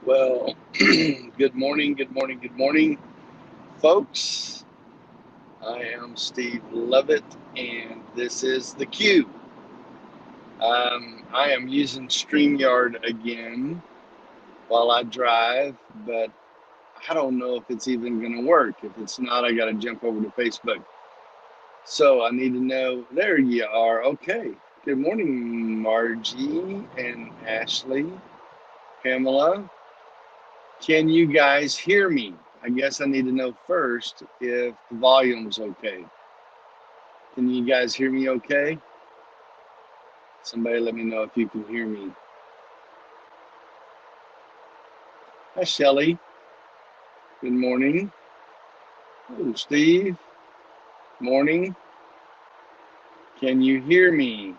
Well, good morning, folks. I am Steve Levitt, and this is the Cube. I am using StreamYard again while I drive, but I don't know if it's even going to work. If it's not, I got to jump over to Facebook. So I need to know. There you are. Okay. Good morning, Margie and Ashley, Pamela. Can you guys hear me? I guess I need to know first if the volume's okay. Can you guys hear me okay? Somebody let me know if you can hear me. Hi, Shelly. Good morning. Oh, Steve. Morning. Can you hear me?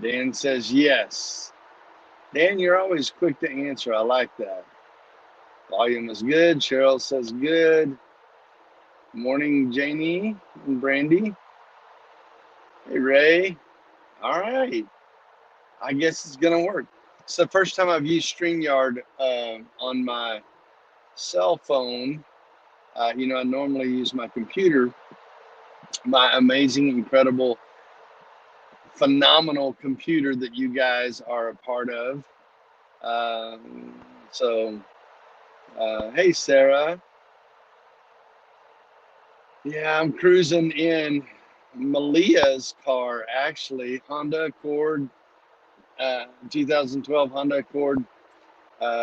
Dan says yes. Dan, you're always quick to answer. I like that. Volume is good. Cheryl says good. Morning, Janie and Brandy. Hey, Ray. All right. I guess it's going to work. It's the first time I've used StreamYard on my cell phone. I normally use my computer, my amazing, incredible, phenomenal computer that you guys are a part of. Hey, Sarah. Yeah, I'm cruising in Malia's car, actually, Honda Accord, 2012 Honda Accord.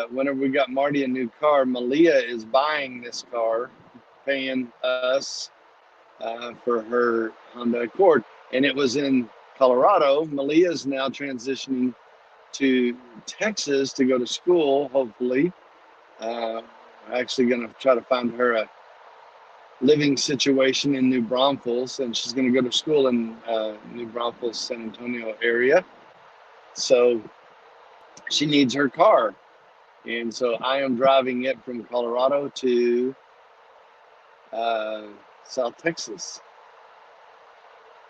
Whenever we got Marty a new car, Malia is buying this car, paying us for her Honda Accord. And it was in Colorado. Malia is now transitioning to Texas to go to school, hopefully. Actually going to try to find her a living situation in New Braunfels, and she's going to go to school in New Braunfels, San Antonio area. So she needs her car. And so I am driving it from Colorado to South Texas.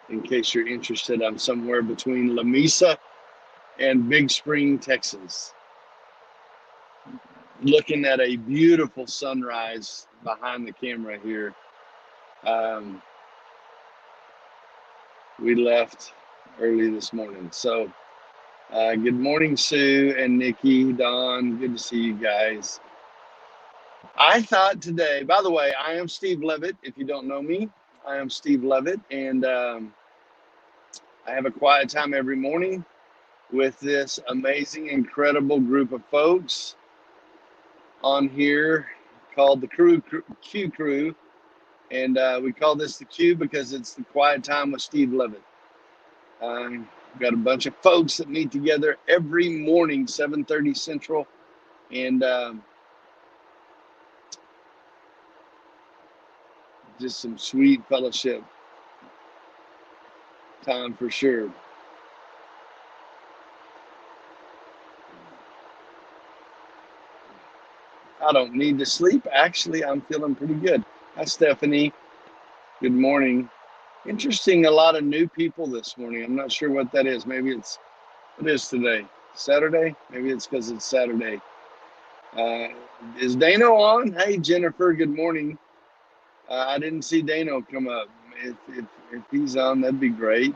In case you're interested, I'm somewhere between La Mesa and Big Spring, Texas. Looking at a beautiful sunrise behind the camera here. We left early this morning. So good morning, Sue and Nikki, Don. Good to see you guys. I thought today, by the way, I am Steve Levitt. If you don't know me, I am Steve Levitt, and I have a quiet time every morning with this amazing, incredible group of folks on here called the Q Crew, and we call this the Q because it's the quiet time with Steve Levitt. We've got a bunch of folks that meet together every morning, 7:30 Central, and just some sweet fellowship time for sure. I don't need to sleep. Actually, I'm feeling pretty good. Hi, Stephanie. Good morning. Interesting, a lot of new people this morning. I'm not sure what that is. Maybe what is today? Saturday? Maybe it's because it's Saturday. Is Dano on? Hey, Jennifer, good morning. I didn't see Dano come up. If he's on, that'd be great.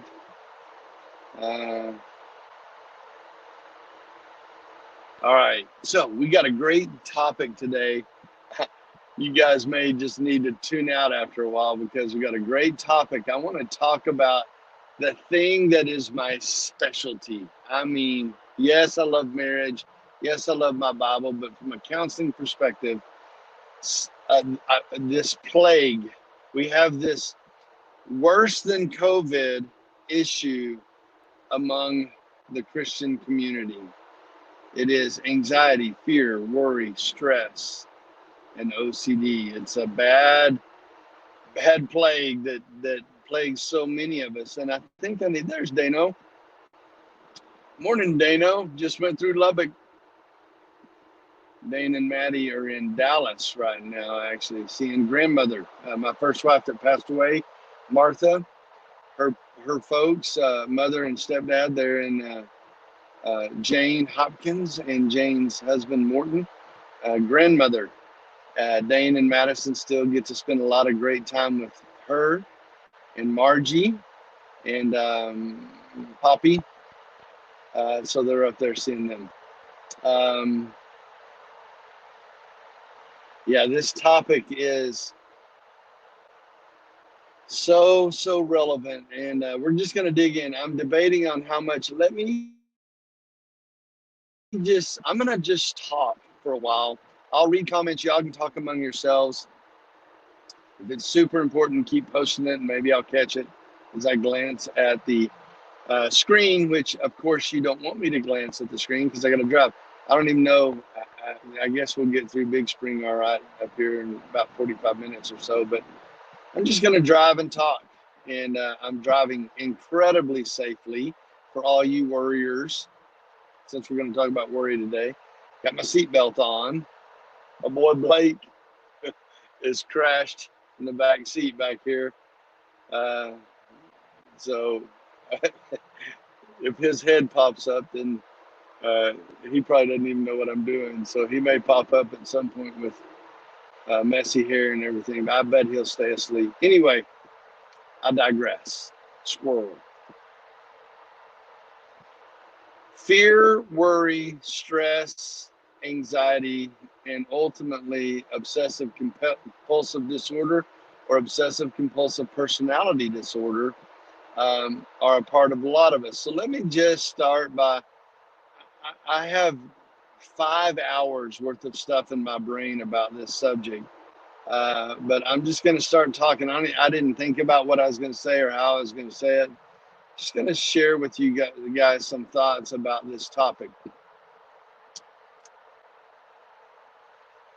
All right, so we got a great topic today. You guys may just need to tune out after a while because we got a great topic. I want to talk about the thing that is my specialty. I mean, yes, I love marriage. Yes, I love my Bible, but from a counseling perspective, this plague, we have this worse than COVID issue among the Christian community. It is anxiety, fear, worry, stress, and OCD. It's a bad plague that plagues so many of us. And I think there's Dano. Morning, Dano. Just went through Lubbock. Dane and Maddie are in Dallas right now, actually, seeing grandmother. My first wife that passed away, Martha, her folks, mother and stepdad, they're in Jane Hopkins and Jane's husband Morton. Grandmother Dane and Madison still get to spend a lot of great time with her and Margie and Poppy. So they're up there seeing them. Yeah, this topic is so relevant, and we're just going to dig in. I'm debating on how much. I'm going to just talk for a while. I'll read comments. Y'all can talk among yourselves. If it's super important, keep posting it, and maybe I'll catch it as I glance at the screen, which of course you don't want me to glance at the screen because I got to drive. I don't even know. I guess we'll get through Big Spring all right up here in about 45 minutes or so, but I'm just going to drive and talk. And I'm driving incredibly safely for all you worriers, since we're going to talk about worry today. Got my seatbelt on. My boy Blake is crashed in the back seat back here. So if his head pops up, then he probably doesn't even know what I'm doing. So he may pop up at some point with messy hair and everything, but I bet he'll stay asleep. Anyway, I digress. Squirrel. Fear, worry, stress, anxiety, and ultimately obsessive compulsive disorder or obsessive compulsive personality disorder are a part of a lot of us. So let me just start by, I have 5 hours worth of stuff in my brain about this subject. But I'm just going to start talking. I didn't think about what I was going to say or how I was going to say it. Just going to share with you guys some thoughts about this topic.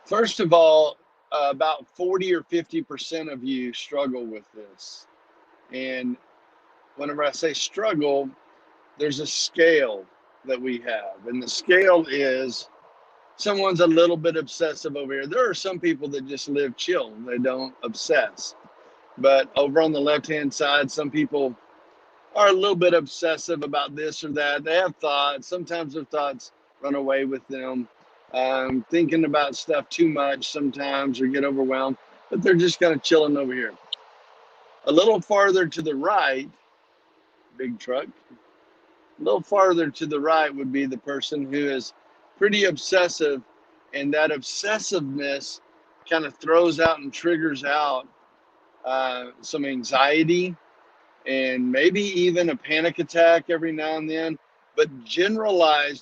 First of all, about 40 or 50% of you struggle with this. And whenever I say struggle, there's a scale that we have. And the scale is someone's a little bit obsessive over here. There are some people that just live chill. They don't obsess. But over on the left-hand side, some people are a little bit obsessive about this or that. They have thoughts. Sometimes their thoughts run away with them. Thinking about stuff too much sometimes or get overwhelmed, but they're just kind of chilling over here. A little farther to the right, big truck, a little farther to the right would be the person who is pretty obsessive, and that obsessiveness kind of throws out and triggers out some anxiety and maybe even a panic attack every now and then, but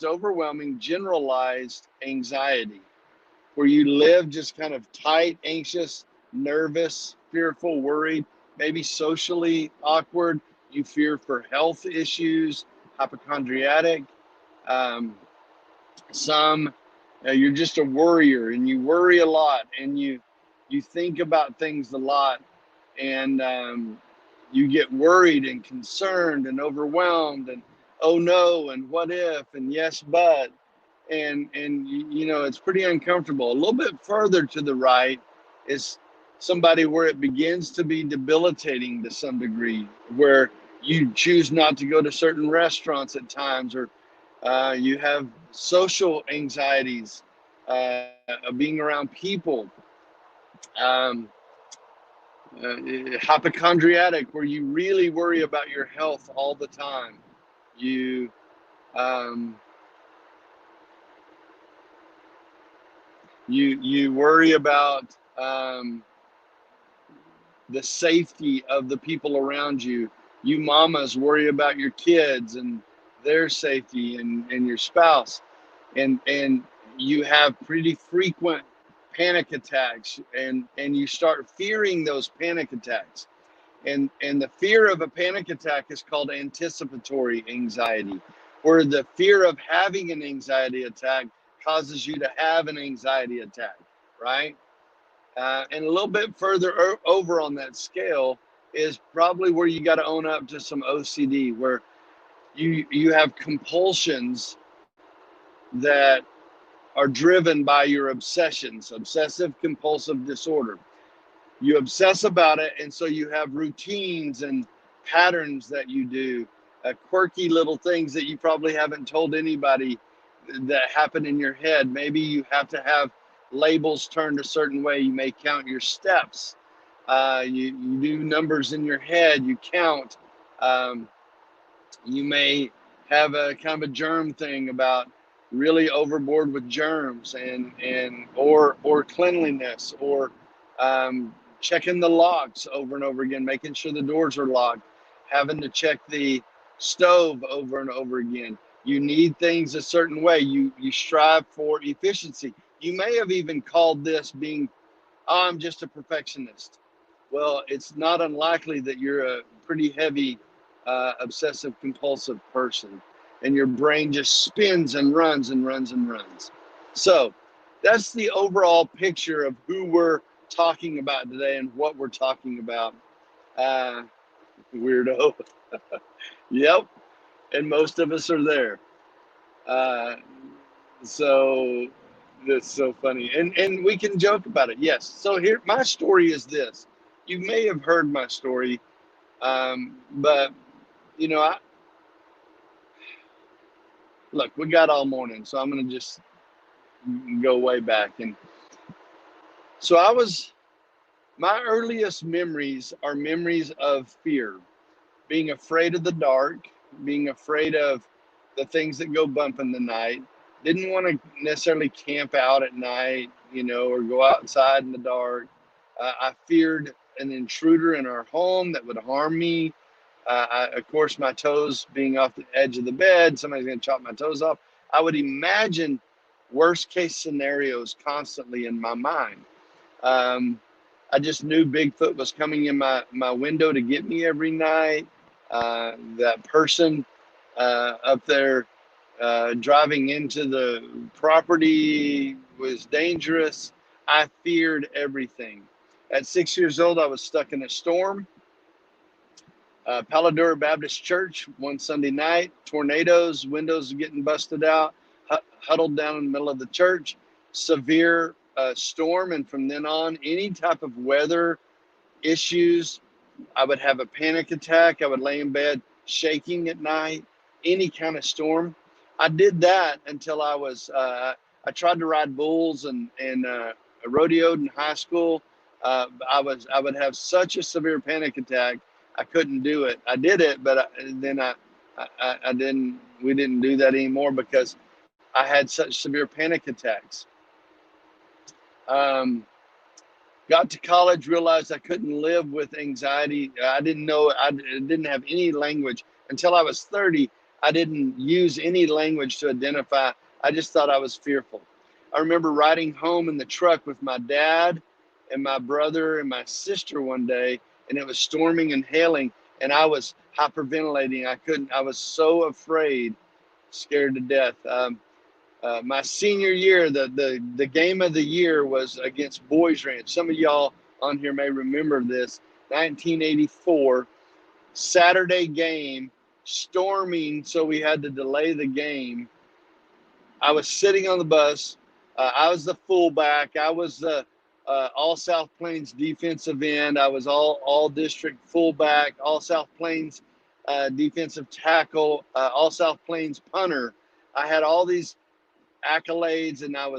overwhelming generalized anxiety, where you live just kind of tight, anxious, nervous, fearful, worried, maybe socially awkward. You fear for health issues, hypochondriac. You're just a worrier, and you worry a lot, and you think about things a lot, and you get worried and concerned and overwhelmed, and oh no, and what if, and yes but, and it's pretty uncomfortable. A little bit further to the right is somebody where it begins to be debilitating to some degree, where you choose not to go to certain restaurants at times, or you have social anxieties of being around people. Hypochondriac, where you really worry about your health all the time. You worry about the safety of the people around you. You mamas worry about your kids and their safety, and your spouse, and you have pretty frequent panic attacks, and you start fearing those panic attacks. And the fear of a panic attack is called anticipatory anxiety, where the fear of having an anxiety attack causes you to have an anxiety attack, right? And a little bit further over on that scale is probably where you got to own up to some OCD, where you have compulsions that are driven by your obsessions, obsessive compulsive disorder. You obsess about it, and so you have routines and patterns that you do. quirky little things that you probably haven't told anybody that happen in your head. Maybe you have to have labels turned a certain way. You may count your steps. You do numbers in your head. You count. Um, you may have a kind of a germ thing about really overboard with germs or cleanliness or checking the locks over and over again, making sure the doors are locked, having to check the stove over and over again. You need things a certain way. You strive for efficiency. You may have even called this being, oh, I'm just a perfectionist. Well, it's not unlikely that you're a pretty heavy obsessive compulsive person and your brain just spins and runs and runs and runs. So that's the overall picture of who we're talking about today and what we're talking about. Uh, Weirdo. Yep. And most of us are there. Uh, so that's so funny. And we can joke about it. Yes. So here, my story is this. You may have heard my story, but you know, look, we got all morning, so I'm gonna just go way back. And so my earliest memories are memories of fear, being afraid of the dark, being afraid of the things that go bump in the night. Didn't want to necessarily camp out at night, or go outside in the dark. I feared an intruder in our home that would harm me. Of course, my toes being off the edge of the bed, somebody's going to chop my toes off. I would imagine worst case scenarios constantly in my mind. I just knew Bigfoot was coming in my window to get me every night. That person up there driving into the property was dangerous. I feared everything. At 6 years old, I was stuck in a storm. Paladura Baptist Church one Sunday night, tornadoes, windows getting busted out, huddled down in the middle of the church, severe storm. And from then on, any type of weather issues, I would have a panic attack. I would lay in bed shaking at night, any kind of storm. I did that until I tried to ride bulls and rodeoed in high school. I would have such a severe panic attack. I couldn't do it. I did it, but then I didn't. We didn't do that anymore because I had such severe panic attacks. Um, Got to college, realized I couldn't live with anxiety. I didn't know. I didn't have any language until I was 30. I didn't use any language to identify. I just thought I was fearful. I remember riding home in the truck with my dad and my brother and my sister one day, and it was storming and hailing, and I was hyperventilating. I was so afraid, scared to death. My senior year, the game of the year was against Boys Ranch. Some of y'all on here may remember this. 1984, Saturday game, storming, so we had to delay the game. I was sitting on the bus. I was the fullback. I was the all South Plains defensive end. I was all district fullback, all South Plains defensive tackle, all South Plains punter. I had all these accolades, and I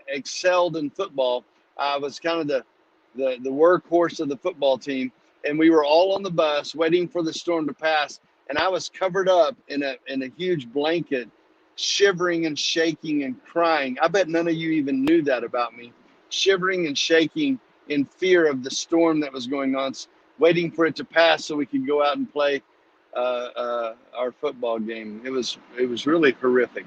excelled in football. I was kind of the workhorse of the football team, and we were all on the bus waiting for the storm to pass. And I was covered up in a huge blanket, shivering and shaking and crying. I bet none of you even knew that about me. Shivering and shaking in fear of the storm that was going on, waiting for it to pass so we could go out and play our football game. It was really horrific.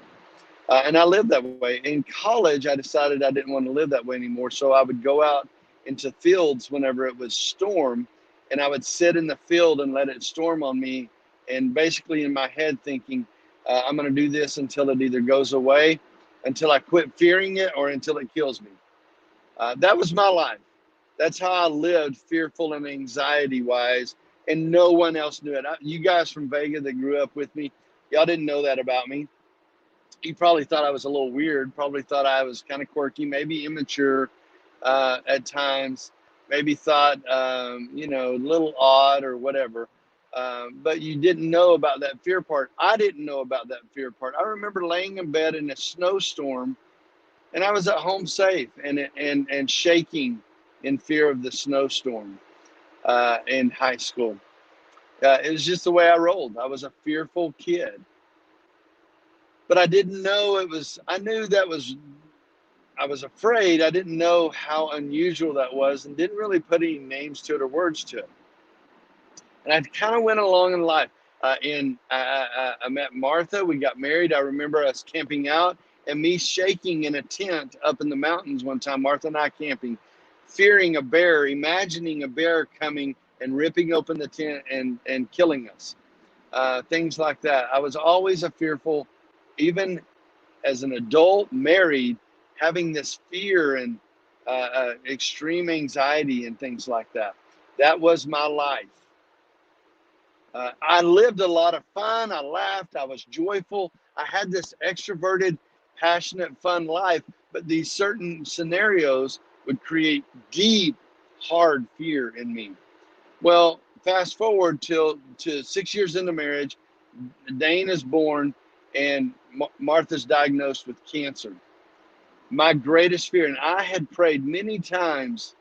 And I lived that way. In college, I decided I didn't want to live that way anymore. So I would go out into fields whenever it was storm, and I would sit in the field and let it storm on me. And basically in my head thinking, I'm going to do this until it either goes away, until I quit fearing it, or until it kills me. That was my life. That's how I lived, fearful and anxiety wise. And no one else knew it. You guys from Vega that grew up with me, y'all didn't know that about me. You probably thought I was a little weird, probably thought I was kind of quirky, maybe immature at times, maybe thought, a little odd or whatever. But you didn't know about that fear part. I didn't know about that fear part. I remember laying in bed in a snowstorm, and I was at home safe and shaking in fear of the snowstorm in high school. It was just the way I rolled. I was a fearful kid, but I didn't know it was. I knew that was. I was afraid. I didn't know how unusual that was, and didn't really put any names to it or words to it. And I kind of went along in life. I met Martha. We got married. I remember us camping out and me shaking in a tent up in the mountains one time. Martha and I camping, fearing a bear, imagining a bear coming and ripping open the tent and killing us. Things like that. I was always a fearful, even as an adult, married, having this fear and extreme anxiety and things like that. That was my life. I lived a lot of fun. I laughed. I was joyful. I had this extroverted, passionate, fun life. But these certain scenarios would create deep, hard fear in me. Well, fast forward to 6 years into marriage, Dane is born, and Martha's diagnosed with cancer. My greatest fear, and I had prayed many times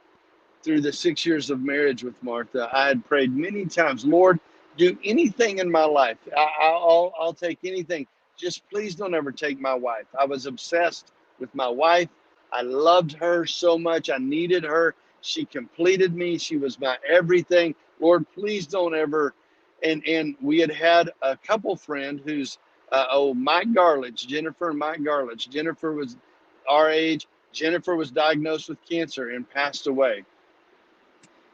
through the 6 years of marriage with Martha. I had prayed many times, Lord, do anything in my life. I'll take anything. Just please don't ever take my wife. I was obsessed with my wife. I loved her so much. I needed her. She completed me. She was my everything. Lord, please don't ever. And we had a couple friend who's Mike Garlich, Jennifer and Mike Garlich. Jennifer was our age. Jennifer was diagnosed with cancer and passed away.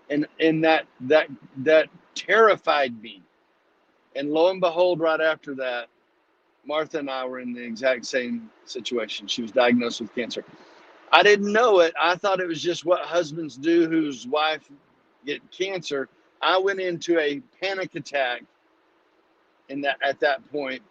And that terrified me. And lo and behold, right after that, Martha and I were in the exact same situation. She was diagnosed with cancer. I didn't know it. I thought it was just what husbands do whose wife get cancer. I went into a panic attack at that point.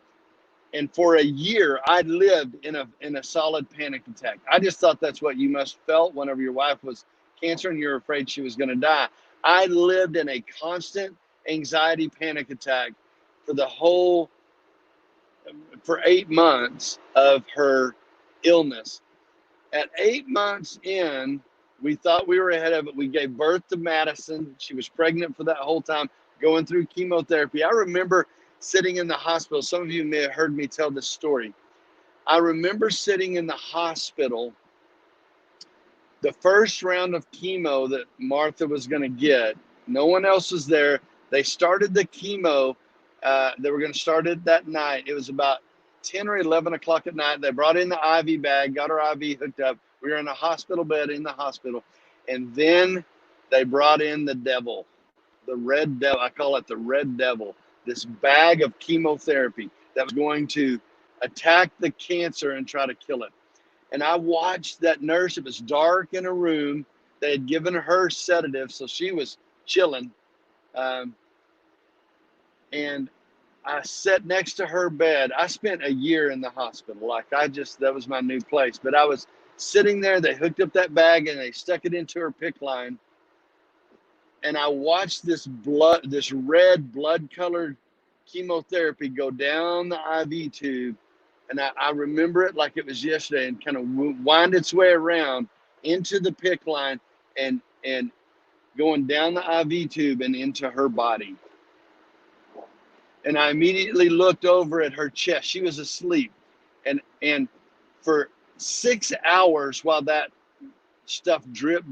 And for a year, I lived in a solid panic attack. I just thought that's what you must felt whenever your wife was cancer and you're afraid she was going to die. I lived in a constant anxiety panic attack for for 8 months of her illness. At 8 months in, we thought we were ahead of it. We gave birth to Madison. She was pregnant for that whole time, going through chemotherapy. I remember sitting in the hospital. Some of you may have heard me tell this story. I remember sitting in the hospital, the first round of chemo that Martha was going to get. No one else was there. They started the chemo. They were going to start it that night. It was about 10 or 11 o'clock at night. They brought in the IV bag, got her IV hooked up. We were in a hospital bed in the hospital. And then they brought in the devil, the red devil. I call it the red devil, this bag of chemotherapy that was going to attack the cancer and try to kill it. And I watched that nurse. It was dark in a room. They had given her sedative, so she was chilling. And I sat next to her bed. I spent a year in the hospital. That was my new place. But I was sitting there. They hooked up that bag and they stuck it into her PICC line. And I watched this red blood-colored chemotherapy go down the IV tube. And I remember it like it was yesterday, and kind of wind its way around into the PICC line and going down the IV tube and into her body. And I immediately looked over at her chest. She was asleep. And for 6 hours, while that stuff drip,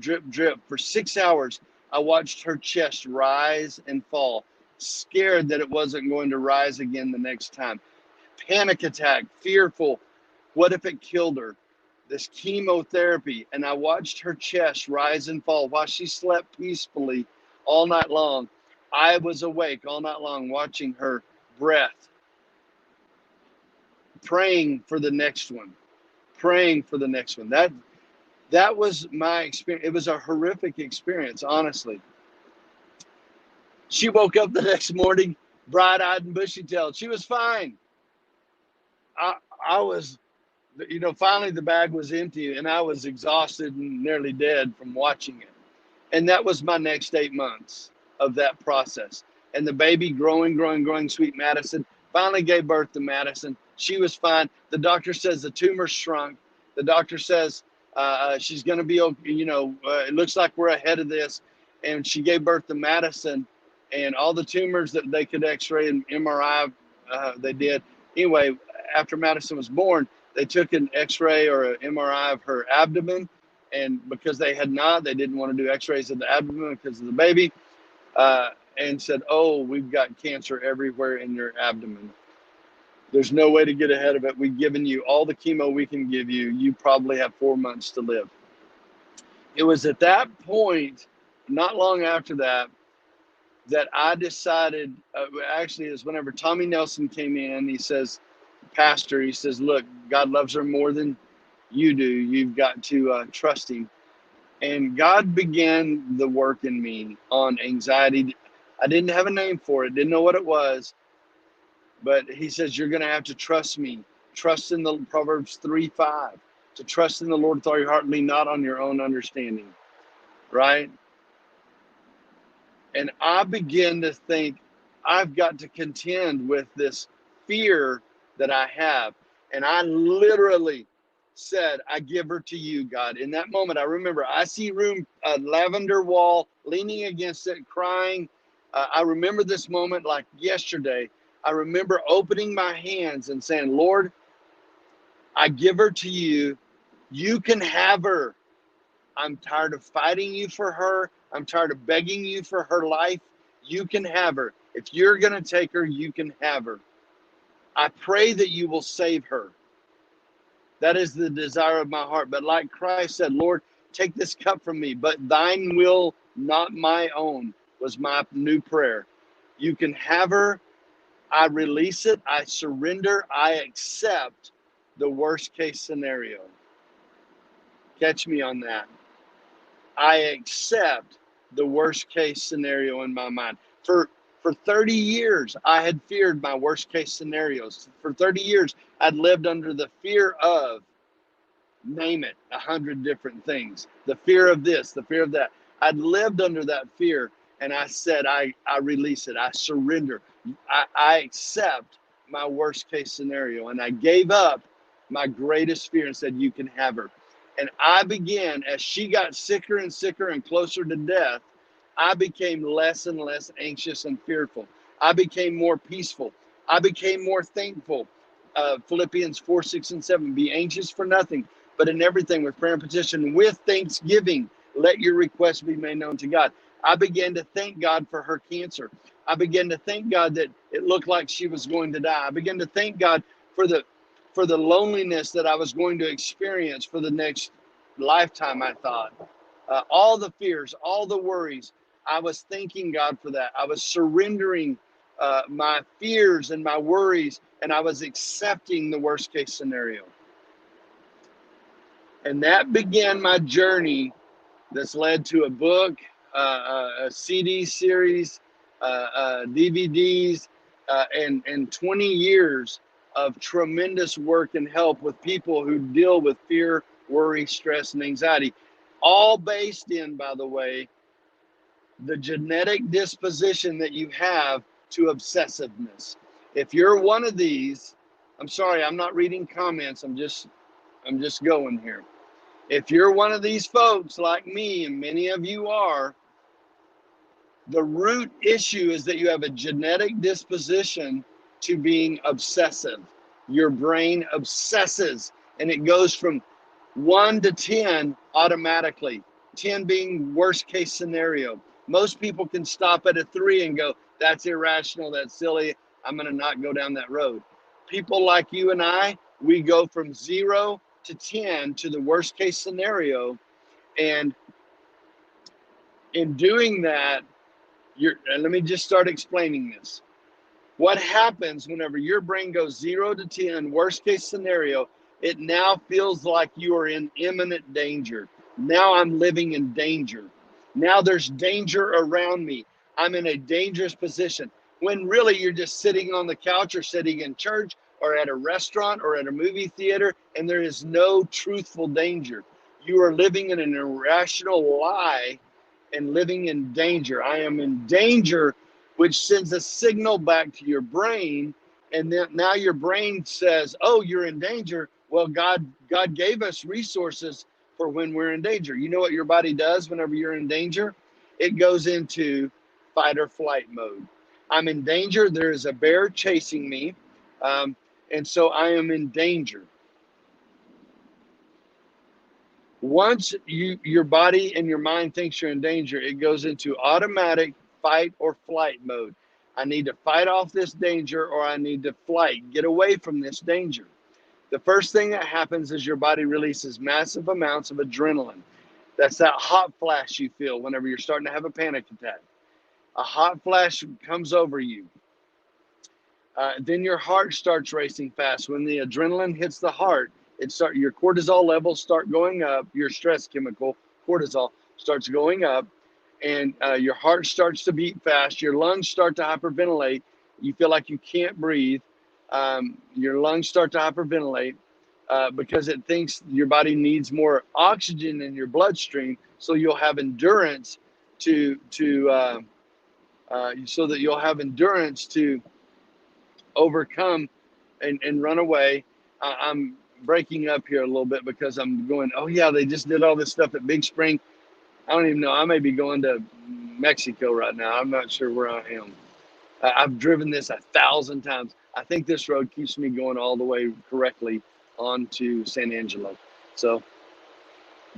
for 6 hours, I watched her chest rise and fall, scared that it wasn't going to rise again the next time. Panic attack, fearful. What if it killed her? This chemotherapy. And I watched her chest rise and fall while she slept peacefully all night long. I was awake all night long watching her breath, praying for the next one, That was my experience. It was a horrific experience, honestly. She woke up the next morning, bright-eyed and bushy-tailed. She was fine. I was, finally the bag was empty, and I was exhausted and nearly dead from watching it. And that was my next 8 months of that process. and the baby growing. Sweet Madison finally gave birth to Madison. She was fine. The doctor says the tumor shrunk. The doctor says she's going to be okay. It looks like we're ahead of this. And she gave birth to Madison, and all the tumors that they could X-ray and MRI, they did. Anyway, after Madison was born, they took an X-ray or an MRI of her abdomen, and because they didn't want to do X-rays of the abdomen because of the baby, and said, "Oh, we've got cancer everywhere in your abdomen. There's no way to get ahead of it. We've given you all the chemo we can give you. You probably have 4 months to live." It was at that point, not long after that, that I decided, actually, it was whenever Tommy Nelson came in. He says, "Pastor," he says, "look, God loves her more than you do. You've got to trust him." And God began the work in me on anxiety. I didn't have a name for it, didn't know what it was, but he says, "You're going to have to trust me. Trust in the Proverbs 3:5, to trust in the Lord with all your heart and lean not on your own understanding," right? And I began to think, I've got to contend with this fear that I have. And I literally said, "I give her to you, God." In that moment, I remember I see room, a lavender wall, leaning against it, crying. I remember this moment like yesterday. I remember opening my hands and saying, "Lord, I give her to you. You can have her. I'm tired of fighting you for her. I'm tired of begging you for her life. You can have her. If you're going to take her, you can have her. I pray that you will save her. That is the desire of my heart." But like Christ said, "Lord, take this cup from me, but thine will, not my own," was my new prayer. You can have her. I release it. I surrender. I accept the worst case scenario. Catch me on that. I accept the worst case scenario in my mind. For 30 years, I had feared my worst case scenarios. For 30 years, I'd lived under the fear of, name it, 100 different things. The fear of this, the fear of that. I'd lived under that fear, and I said, I release it. I surrender. I accept my worst case scenario, and I gave up my greatest fear and said, "You can have her." And I began, as she got sicker and sicker and closer to death, I became less and less anxious and fearful. I became more peaceful. I became more thankful. Philippians 4, 6, and 7. Be anxious for nothing, but in everything with prayer and petition, with thanksgiving, let your requests be made known to God. I began to thank God for her cancer. I began to thank God that it looked like she was going to die. I began to thank God for the loneliness that I was going to experience for the next lifetime, I thought. All the fears, all the worries, I was thanking God for that. I was surrendering my fears and my worries, and I was accepting the worst case scenario. And that began my journey that's led to a book, a CD series, DVDs, and 20 years of tremendous work and help with people who deal with fear, worry, stress, and anxiety. All based in, by the way, the genetic disposition that you have to obsessiveness. If you're one of these, I'm sorry, I'm not reading comments. I'm just going here. If you're one of these folks like me, and many of you are, the root issue is that you have a genetic disposition to being obsessive. Your brain obsesses, and it goes from 1 to 10 automatically, 10 being worst case scenario. Most people can stop at a 3 and go, "That's irrational, that's silly, I'm going to not go down that road." People like you and I, we go from 0 to 10 to the worst case scenario. And in doing that, let me just start explaining this. What happens whenever your brain goes 0 to 10, worst case scenario, it now feels like you are in imminent danger. Now I'm living in danger. Now there's danger around me. I'm in a dangerous position. When really you're just sitting on the couch or sitting in church or at a restaurant or at a movie theater, and there is no truthful danger. You are living in an irrational lie and living in danger. I am in danger which sends a signal back to your brain. And then now your brain says, oh, you're in danger. Well, God gave us resources for when we're in danger. You know what your body does whenever you're in danger? It goes into fight or flight mode. I'm in danger. There is a bear chasing me. And so I am in danger. Once your body and your mind thinks you're in danger, it goes into automatic fight or flight mode. I need to fight off this danger, or I need to flight, get away from this danger. The first thing that happens is your body releases massive amounts of adrenaline. That's that hot flash you feel whenever you're starting to have a panic attack. A hot flash comes over you. Then your heart starts racing fast. When the adrenaline hits the heart, your cortisol levels start going up. Your stress chemical, cortisol, starts going up, and your heart starts to beat fast. Your lungs start to hyperventilate. You feel like you can't breathe. Your lungs start to hyperventilate because it thinks your body needs more oxygen in your bloodstream, so you'll have endurance so that you'll have endurance to overcome and run away. I'm breaking up here a little bit because I'm going, oh yeah, they just did all this stuff at Big Spring. I don't even know. I may be going to Mexico right now. I'm not sure where I am. I've driven this 1,000 times. I think this road keeps me going all the way correctly onto San Angelo. So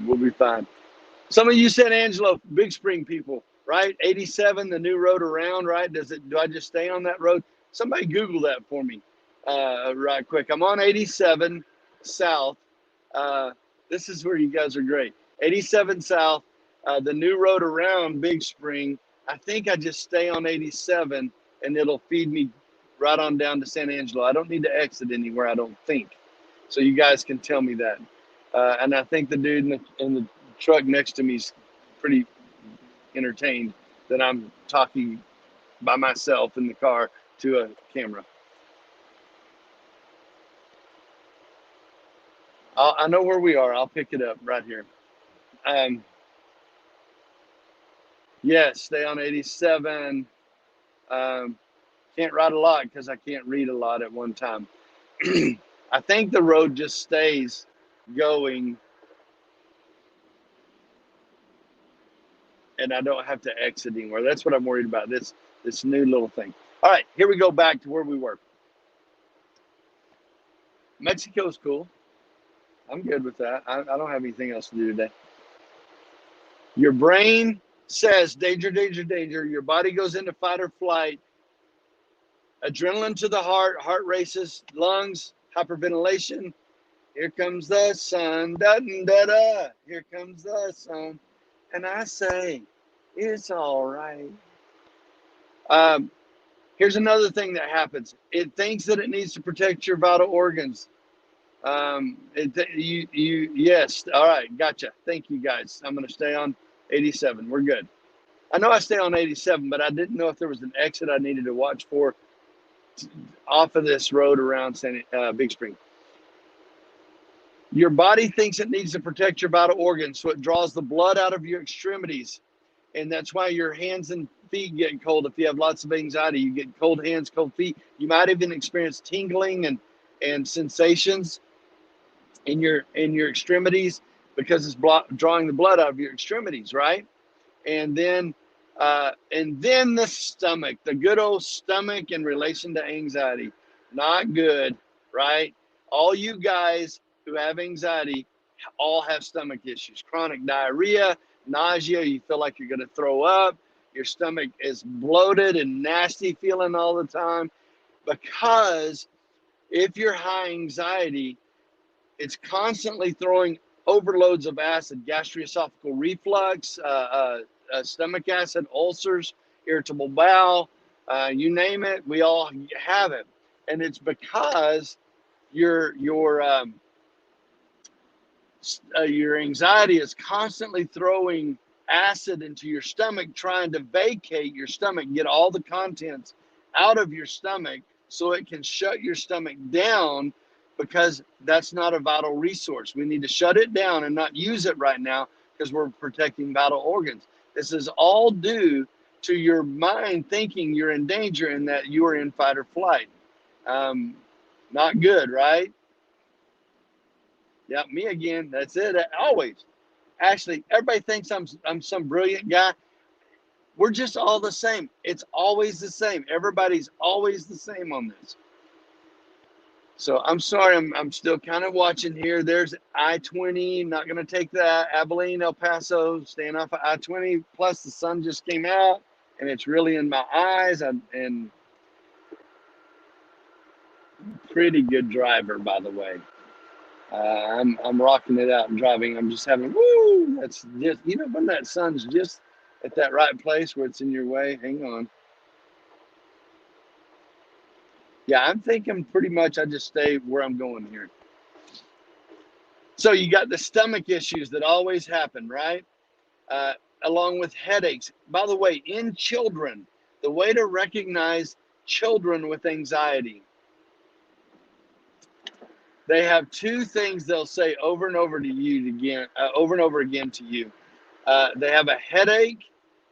we'll be fine. Some of you San Angelo, Big Spring people, right? 87, the new road around, right? Do I just stay on that road? Somebody Google that for me right quick. I'm on 87 South. This is where you guys are great. 87 South, the new road around Big Spring. I think I just stay on 87 and it'll feed me right on down to San Angelo. I don't need to exit anywhere, I don't think. So you guys can tell me that. And I think the dude in the truck next to me is pretty entertained that I'm talking by myself in the car to a camera. I know where we are. I'll pick it up right here. Yes, stay on 87. Can't write a lot because I can't read a lot at one time. I think the road just stays going and I don't have to exit anywhere. That's what I'm worried about, this new little thing. All right, here we go back to where we were. Mexico's cool. I'm good with that. I don't have anything else to do today. Your brain says danger, danger, danger. Your body goes into fight or flight. Adrenaline to the heart races, lungs, hyperventilation. Here comes the sun, da-da-da. Here comes the sun. And I say, it's all right. Here's another thing that happens. It thinks that it needs to protect your vital organs. Yes. All right. Gotcha. Thank you guys. I'm going to stay on 87. We're good. I know I stay on 87, but I didn't know if there was an exit I needed to watch for off of this road around Big Spring. Your body thinks it needs to protect your vital organs, so it draws the blood out of your extremities. And that's why your hands and feet get cold. If you have lots of anxiety, you get cold hands, cold feet. You might even experience tingling and sensations in your extremities because it's drawing the blood out of your extremities, right? And then the stomach, the good old stomach in relation to anxiety, not good, right? All you guys who have anxiety all have stomach issues, chronic diarrhea, nausea, you feel like you're going to throw up, your stomach is bloated and nasty feeling all the time, because if you're high anxiety, it's constantly throwing overloads of acid, gastroesophageal reflux, stomach acid, ulcers, irritable bowel, you name it, we all have it. And it's because your anxiety is constantly throwing acid into your stomach, trying to vacate your stomach, get all the contents out of your stomach so it can shut your stomach down, because that's not a vital resource. We need to shut it down and not use it right now because we're protecting vital organs. This is all due to your mind thinking you're in danger and that you are in fight or flight. Not good, right? Yeah, me again. That's it. Always. Ashley, everybody thinks I'm some brilliant guy. We're just all the same. It's always the same. Everybody's always the same on this. So I'm sorry, I'm still kind of watching here. There's I-20, not going to take that. Abilene, El Paso, staying off of I-20. Plus the sun just came out and it's really in my eyes. And pretty good driver, by the way. I'm rocking it out and driving. I'm just having, woo, that's just, even when that sun's just at that right place where it's in your way. Hang on. Yeah, I'm thinking pretty much I just stay where I'm going here. So you got the stomach issues that always happen, right? Along with headaches. By the way, in children, the way to recognize children with anxiety, they have two things they'll say over and over to you again, over and over again to you. They have a headache,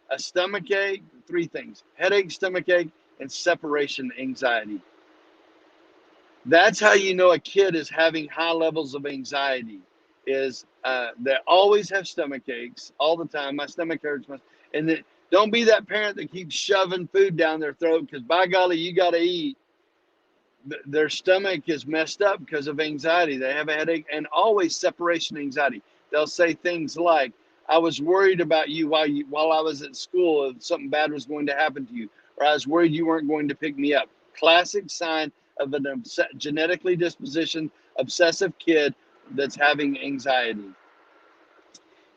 a stomach ache, three things: headache, stomach ache, and separation anxiety. That's how you know a kid is having high levels of anxiety. Is they always have stomach aches all the time. My stomach hurts. And then don't be that parent that keeps shoving food down their throat because by golly, you got to eat. Their stomach is messed up because of anxiety. They have a headache and always separation anxiety. They'll say things like, "I was worried about you while I was at school if something bad was going to happen to you," or "I was worried you weren't going to pick me up." Classic sign of an genetically dispositioned obsessive kid that's having anxiety.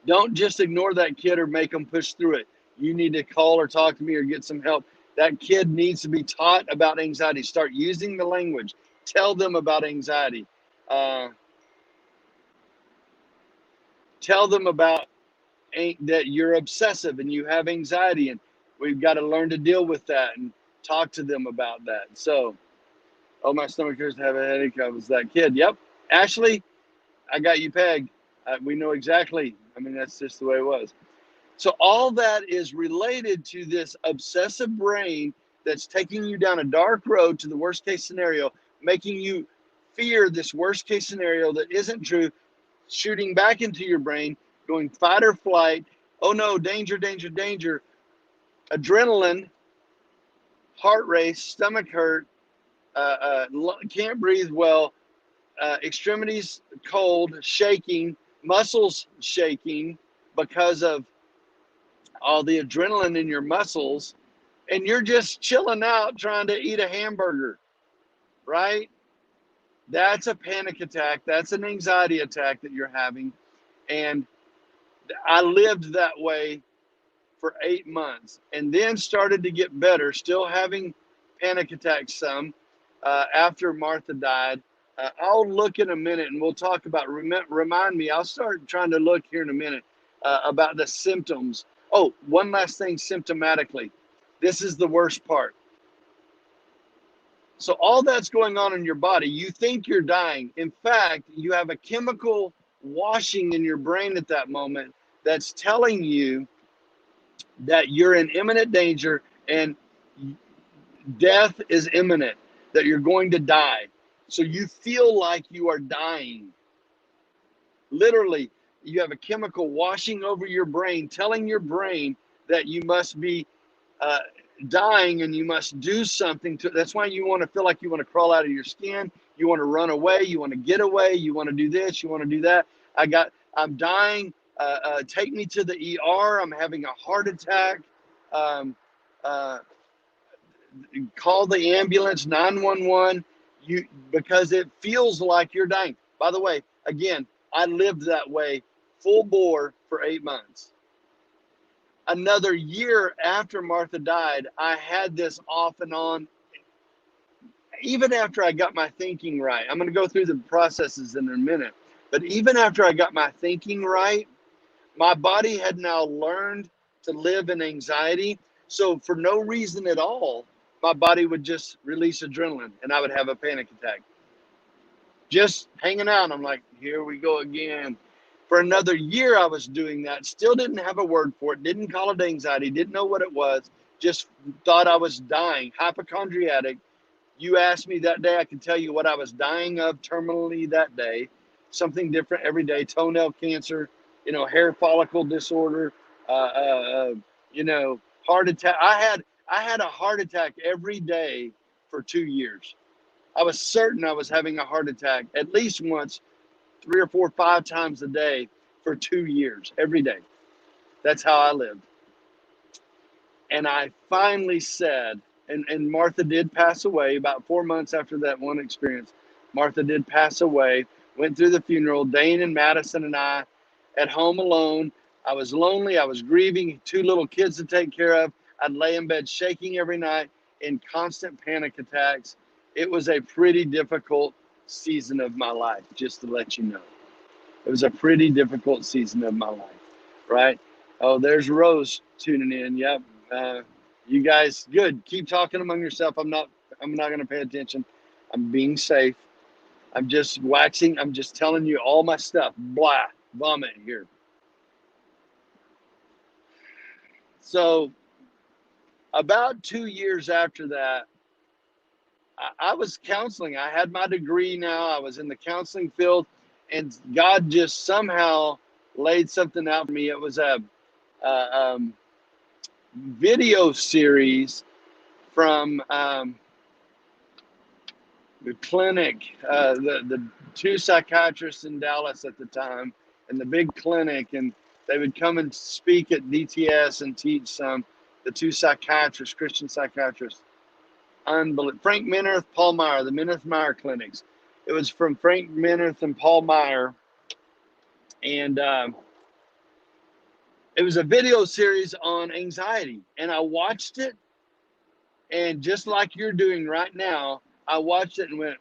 Don't just ignore that kid or make them push through it. You need to call or talk to me or get some help. That kid needs to be taught about anxiety. Start using the language. Tell them about anxiety. Uh, Tell them about that you're obsessive and you have anxiety, and we've got to learn to deal with that and talk to them about that. So, oh, my stomach hurts to have a headache. I was that kid. Yep. Ashley, I got you pegged. We know exactly. I mean, that's just the way it was. So all that is related to this obsessive brain that's taking you down a dark road to the worst case scenario, making you fear this worst case scenario that isn't true, shooting back into your brain, going fight or flight. Oh no, danger, danger, danger. Adrenaline, heart race, stomach hurt, can't breathe well, extremities cold, shaking, muscles shaking because of all the adrenaline in your muscles, and you're just chilling out trying to eat a hamburger, right? That's a panic attack. That's an anxiety attack that you're having. And I lived that way for 8 months and then started to get better, still having panic attacks some after Martha died. I'll look in a minute and we'll talk about, remind me, I'll start trying to look here in a minute about the symptoms. Oh, one last thing symptomatically. This is the worst part. So all that's going on in your body, you think you're dying. In fact, you have a chemical washing in your brain at that moment that's telling you that you're in imminent danger and death is imminent, that you're going to die. So you feel like you are dying. Literally, you have a chemical washing over your brain, telling your brain that you must be uh, dying and you must do something to. That's why you want to feel like you want to crawl out of your skin. You want to run away. You want to get away. You want to do this. You want to do that. I'm dying. Take me to the ER. I'm having a heart attack. Um, uh, Call the ambulance, 911. Because it feels like you're dying. By the way, again, I lived that way full bore for 8 months. Another year after Martha died, I had this off and on. Even after I got my thinking right, I'm going to go through the processes in a minute. But even after I got my thinking right, my body had now learned to live in anxiety. So for no reason at all, my body would just release adrenaline and I would have a panic attack. Just hanging out. I'm like, here we go again. For another year, I was doing that. Still didn't have a word for it. Didn't call it anxiety. Didn't know what it was. Just thought I was dying. Hypochondriac. You asked me that day, I can tell you what I was dying of terminally that day. Something different every day. Toenail cancer, hair follicle disorder, uh, uh, uh, heart attack. I had a heart attack every day for 2 years. I was certain I was having a heart attack at least once, 3 or 4, 5 times a day for 2 years, every day. That's how I lived. And I finally said, and Martha did pass away about 4 months after that one experience. Martha did pass away, went through the funeral. Dane and Madison and I at home alone. I was lonely. I was grieving, 2 little kids to take care of. I'd lay in bed shaking every night in constant panic attacks. It was a pretty difficult season of my life, just to let you know. It was a pretty difficult season of my life, right? Oh, there's Rose tuning in. Yep. You guys, good. Keep talking among yourself. I'm not going to pay attention. I'm being safe. I'm just waxing. I'm just telling you all my stuff. Blah, vomit here. So about 2 years after that, I was counseling. I had my degree now. I was in the counseling field, and God just somehow laid something out for me. It was a video series from the clinic, the 2 psychiatrists in Dallas at the time, and the big clinic, and they would come and speak at DTS and teach the 2 psychiatrists, Christian psychiatrists. Unbelievable. Frank Minirth, Paul Meyer, the Minirth Meyer clinics. It was from Frank Minirth and Paul Meyer, and it was a video series on anxiety, and I watched it, and just like you're doing right now, I watched it and went,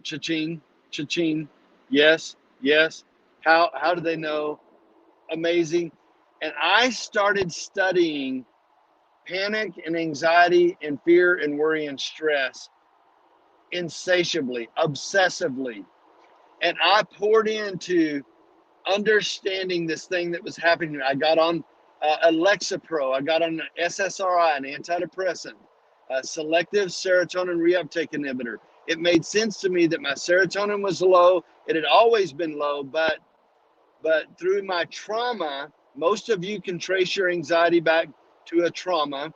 cha-ching, cha-ching, yes, yes. How do they know? Amazing. And I started studying panic and anxiety and fear and worry and stress insatiably, obsessively. And I poured into understanding this thing that was happening. I got on Lexapro. I got on an SSRI, an antidepressant, a selective serotonin reuptake inhibitor. It made sense to me that my serotonin was low. It had always been low, but through my trauma, most of you can trace your anxiety back to a trauma.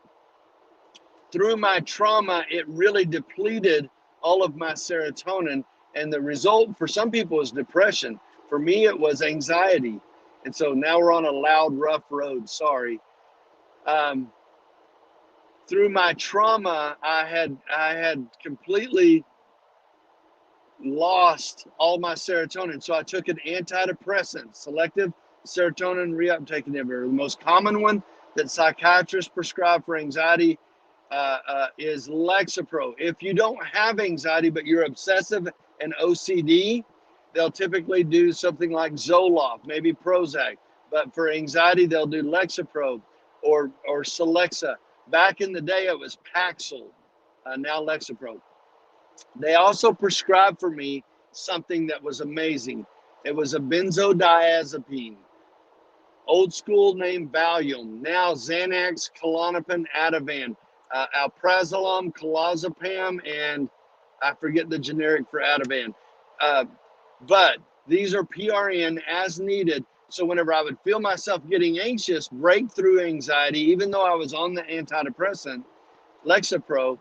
Through my trauma, it really depleted all of my serotonin. And the result for some people is depression. For me, it was anxiety. And so now we're on a loud, rough road. Sorry. Through my trauma, I had completely lost all my serotonin. So I took an antidepressant, selective serotonin reuptake inhibitor. The most common one that psychiatrists prescribe for anxiety is Lexapro. If you don't have anxiety, but you're obsessive and OCD, they'll typically do something like Zoloft, maybe Prozac. But for anxiety, they'll do Lexapro or Celexa. Back in the day, it was Paxil, now Lexapro. They also prescribed for me something that was amazing. It was a benzodiazepine, old school name Valium, now Xanax, Klonopin, Ativan, alprazolam, clozapam, and I forget the generic for Ativan. But these are PRN as needed. So whenever I would feel myself getting anxious, breakthrough anxiety, even though I was on the antidepressant, Lexapro,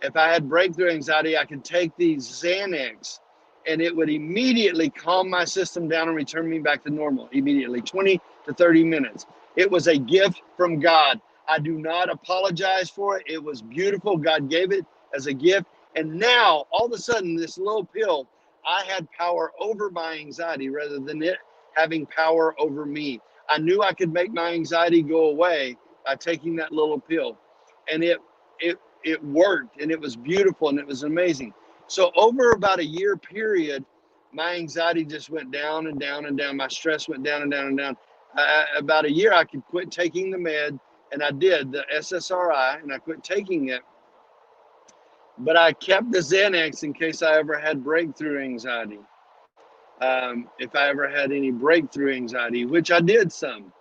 if I had breakthrough anxiety, I could take these Xanax and it would immediately calm my system down and return me back to normal immediately, 20 to 30 minutes. It was a gift from God. I do not apologize for it. It was beautiful. God gave it as a gift. And now, all of a sudden, this little pill, I had power over my anxiety rather than it having power over me. I knew I could make my anxiety go away by taking that little pill. And it worked, and it was beautiful, and it was amazing. So over about a year period, my anxiety just went down and down and down. My stress went down and down and down. About a year, I could quit taking the med, and I did, the SSRI, and I quit taking it. But I kept the Xanax in case I ever had breakthrough anxiety. if I ever had any breakthrough anxiety, which I did some.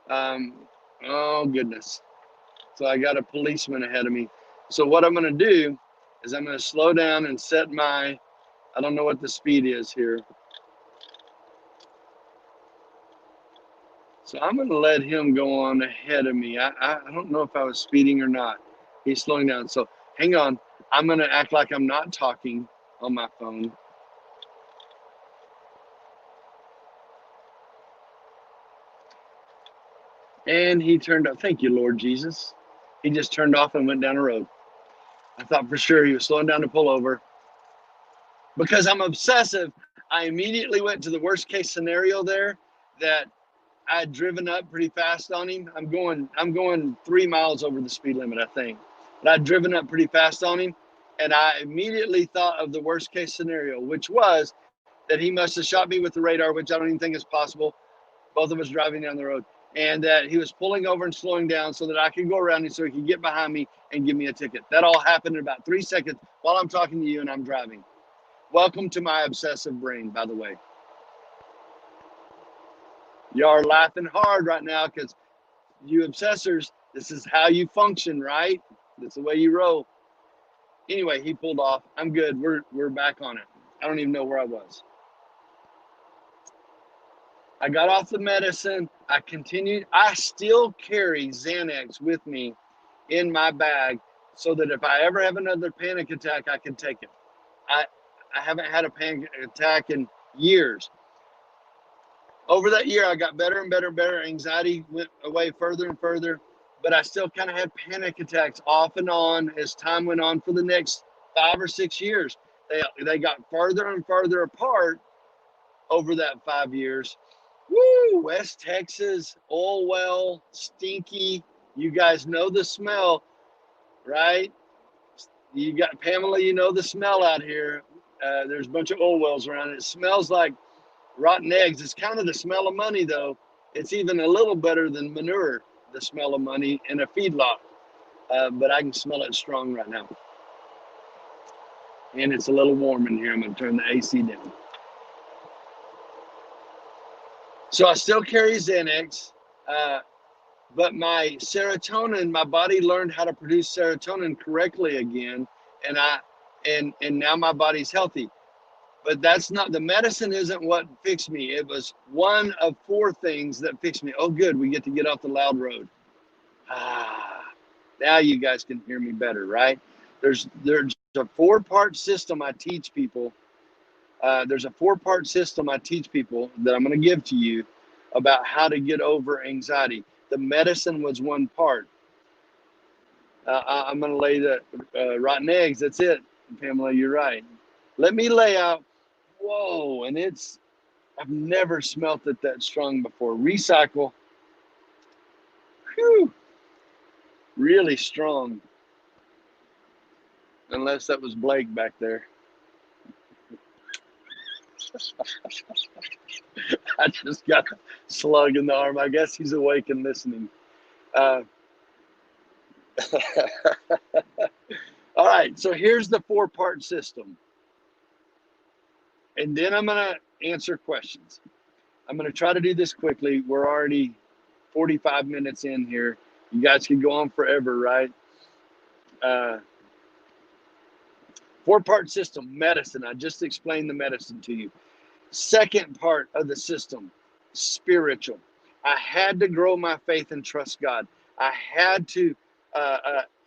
Um, oh, goodness. So I got a policeman ahead of me. So what I'm going to do is I'm going to slow down and set my, I don't know what the speed is here. So I'm going to let him go on ahead of me. I don't know if I was speeding or not. He's slowing down. So hang on. I'm going to act like I'm not talking on my phone. And he turned up. Thank you, Lord Jesus. He just turned off and went down the road. I thought for sure he was slowing down to pull over. Because I'm obsessive, I immediately went to the worst case scenario there, that I'd driven up pretty fast on him. I'm going 3 miles over the speed limit, I think. But I'd driven up pretty fast on him, and I immediately thought of the worst case scenario, which was that he must have shot me with the radar, which I don't even think is possible. Both of us driving down the road, and that he was pulling over and slowing down so that I could go around him so he could get behind me and give me a ticket. That all happened in about 3 seconds while I'm talking to you and I'm driving. Welcome to my obsessive brain, by the way. You are laughing hard right now because you obsessors, this is how you function, right? That's the way you roll. Anyway, he pulled off. I'm good. We're back on it. I don't even know where I was. I got off the medicine. I continued. I still carry Xanax with me in my bag so that if I ever have another panic attack, I can take it. I haven't had a panic attack in years. Over that year, I got better and better and better. Anxiety went away further and further, but I still kind of had panic attacks off and on as time went on for the next 5 or 6 years. They got further and further apart over that 5 years. Woo! West Texas, oil well, stinky. You guys know the smell, right? You got Pamela, you know the smell out here. There's a bunch of oil wells around. It smells like rotten eggs. It's kind of the smell of money, though. It's even a little better than manure, the smell of money in a feedlot. But I can smell it strong right now. And it's a little warm in here. I'm going to turn the AC down. So I still carry Xanax, but my serotonin, my body learned how to produce serotonin correctly again, and now my body's healthy. But that's not, the medicine isn't what fixed me. It was one of 4 things that fixed me. Oh, good, we get to get off the loud road. Now you guys can hear me better, right? There's a 4-part system I teach people. There's a 4-part system I teach people that I'm going to give to you about how to get over anxiety. The medicine was one part. I'm going to lay the rotten eggs. That's it, Pamela, you're right. Let me lay out. Whoa, and I've never smelt it that strong before. Recycle. Whew. Really strong. Unless that was Blake back there. I just got a slug in the arm. I guess he's awake and listening. All right, so here's the 4-part system. And then I'm going to answer questions. I'm going to try to do this quickly. We're already 45 minutes in here. You guys can go on forever, right? 4-part system, medicine. I just explained the medicine to you. Second part of the system, spiritual. I had to grow my faith and trust God. I had to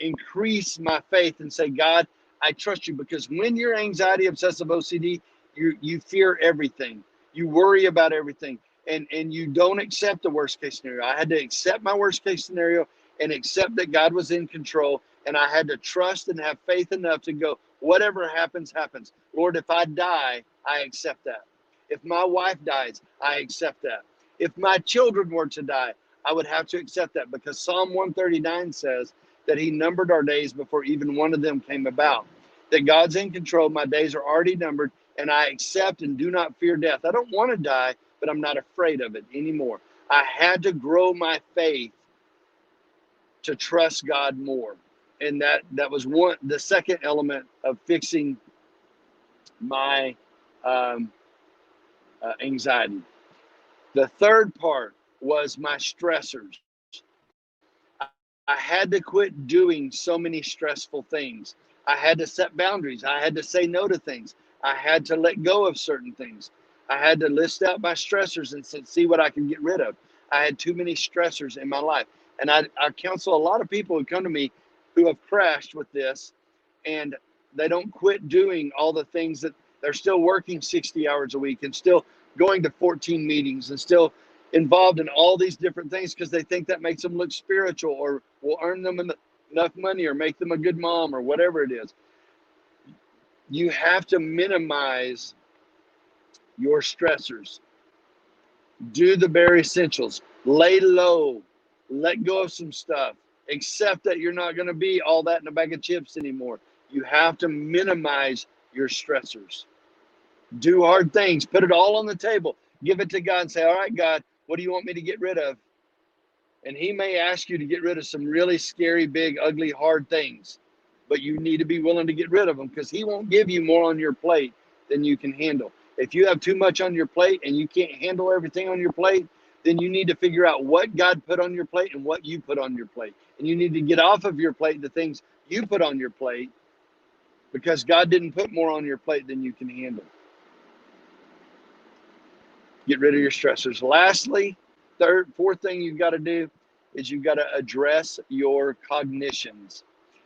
increase my faith and say, God, I trust you. Because when you're anxiety, obsessive OCD, you fear everything. You worry about everything. And you don't accept the worst case scenario. I had to accept my worst case scenario and accept that God was in control. And I had to trust and have faith enough to go, whatever happens, happens. Lord, if I die, I accept that. If my wife dies, I accept that. If my children were to die, I would have to accept that, because Psalm 139 says that he numbered our days before even one of them came about. That God's in control, my days are already numbered, and I accept and do not fear death. I don't want to die, but I'm not afraid of it anymore. I had to grow my faith to trust God more. And that was the second element of fixing my anxiety. The third part was my stressors. I had to quit doing so many stressful things. I had to set boundaries. I had to say no to things. I had to let go of certain things. I had to list out my stressors and see what I can get rid of. I had too many stressors in my life. And I counsel a lot of people who come to me who have crashed with this, and they don't quit doing all the things that they're still working 60 hours a week and still going to 14 meetings and still involved in all these different things because they think that makes them look spiritual or will earn them enough money or make them a good mom or whatever it is. You have to minimize your stressors. Do the bare essentials. Lay low. Let go of some stuff. Accept that you're not going to be all that in a bag of chips anymore. You have to minimize your stressors. Do hard things. Put it all on the table. Give it to God and say, all right, God, what do you want me to get rid of? And he may ask you to get rid of some really scary, big, ugly, hard things. But you need to be willing to get rid of them because he won't give you more on your plate than you can handle. If you have too much on your plate and you can't handle everything on your plate, then you need to figure out what God put on your plate and what you put on your plate. And you need to get off of your plate the things you put on your plate because God didn't put more on your plate than you can handle. Get rid of your stressors. Lastly, fourth thing you've got to do is you've got to address your cognitions.